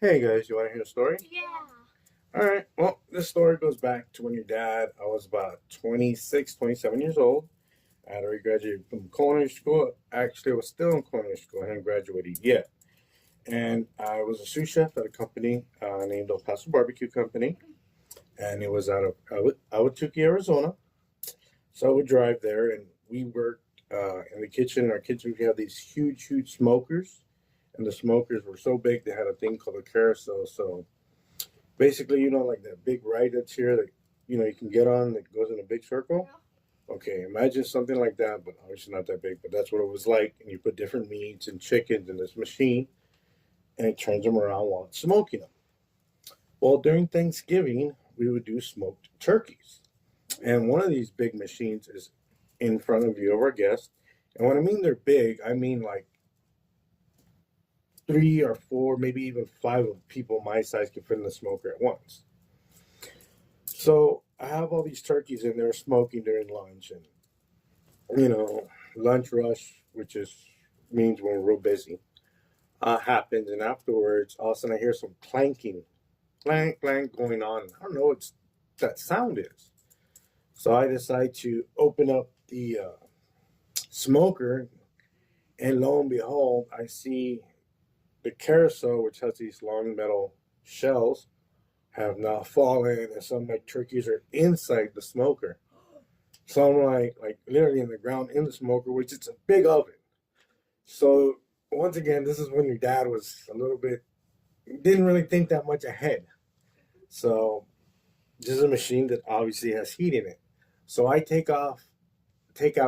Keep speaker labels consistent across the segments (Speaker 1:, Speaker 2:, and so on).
Speaker 1: Hey guys, you want to hear a story?
Speaker 2: Yeah.
Speaker 1: All right. Well, this story goes back to when your dad, I was about 26, 27 years old. I had already graduated from culinary school. Actually, I was still in culinary school. I hadn't graduated yet. And I was a sous chef at a company named El Paso Barbecue Company. And it was out of Ahwatukee, Arizona. So I would drive there and we worked in the kitchen. In our kitchen, we had these huge, huge smokers. And the smokers were so big, they had a thing called a carousel. So basically, like that big ride that's here that you can get on that goes in a big circle. Okay, imagine something like that, but obviously not that big. But that's what it was like. And you put different meats and chickens in this machine, and it turns them around while it's smoking them. Well, during Thanksgiving, we would do smoked turkeys, and one of these big machines is in front of you of our guests. And when I mean they're big, I mean like three or four, maybe even five of people my size can fit in the smoker at once. So I have all these turkeys in there smoking during lunch, and lunch rush, which is means when we're real busy, happens, and afterwards, all of a sudden I hear some clanking, clank, clank going on. I don't know what that sound is. So I decide to open up the smoker, and lo and behold, I see the carousel, which has these long metal shells, have now fallen, and some of my turkeys are inside the smoker. So I'm like literally in the ground in the smoker, which it's a big oven. So once again, this is when your dad was a little bit didn't really think that much ahead. So this is a machine that obviously has heat in it. So I take out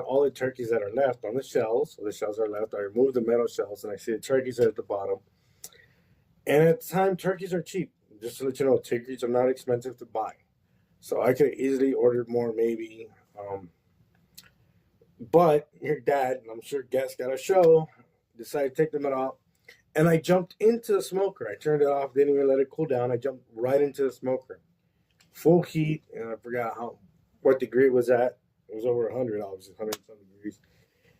Speaker 1: all the turkeys that are left on the shells. So the shells are left. I remove the metal shells, and I see the turkeys at the bottom. And at the time, turkeys are cheap. Just to let you know, turkeys are not expensive to buy. So I could have easily ordered more, maybe. But your dad, and I'm sure guests got a show, decided to take them out. And I jumped into the smoker. I turned it off, didn't even let it cool down. I jumped right into the smoker. Full heat, and I forgot what degree it was at. It was over 100, obviously, 100 some degrees.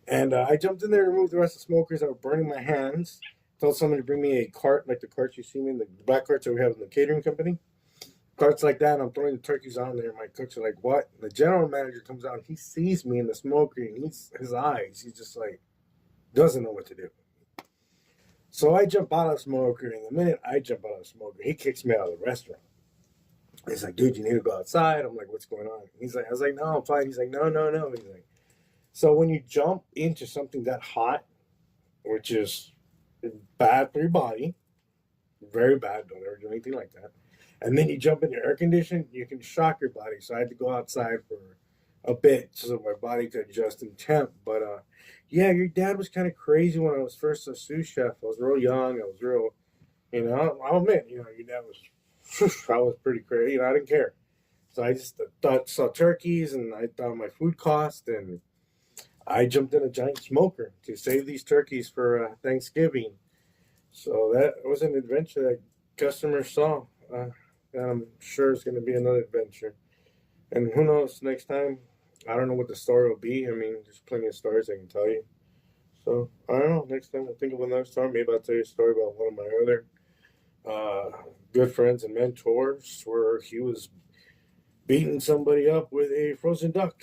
Speaker 1: And I jumped in there, removed the rest of the smokers that were burning my hands. Told someone to bring me a cart, like the carts you see me in, the black carts that we have in the catering company. Carts like that, and I'm throwing the turkeys on there. My cooks are like, "What?" And the general manager comes out, and he sees me in the smoker, and his eyes, he's just like, doesn't know what to do. So I jump out of the smoker, and the minute I jump out of the smoker, he kicks me out of the restaurant. He's like, "Dude, you need to go outside." I'm like, "What's going on?" He's like, I was like, "No, I'm fine." He's like, "No, no, no." He's like, so when you jump into something that hot, which is bad for your body, very bad, don't ever do anything like that. And then you jump in your air condition, you can shock your body. So I had to go outside for a bit so my body could adjust in temp. But yeah, your dad was kind of crazy when I was first a sous chef. I was real young. I was real, I'll admit, your dad was, I was pretty crazy. I didn't care. So I just saw turkeys, and I thought my food cost, and I jumped in a giant smoker to save these turkeys for Thanksgiving. So that was an adventure that customers saw. And I'm sure it's going to be another adventure. And who knows, next time, I don't know what the story will be. I mean, there's plenty of stories I can tell you. So I don't know. Next time I'll think of another story. Maybe I'll tell you a story about one of my other good friends and mentors where he was beating somebody up with a frozen duck.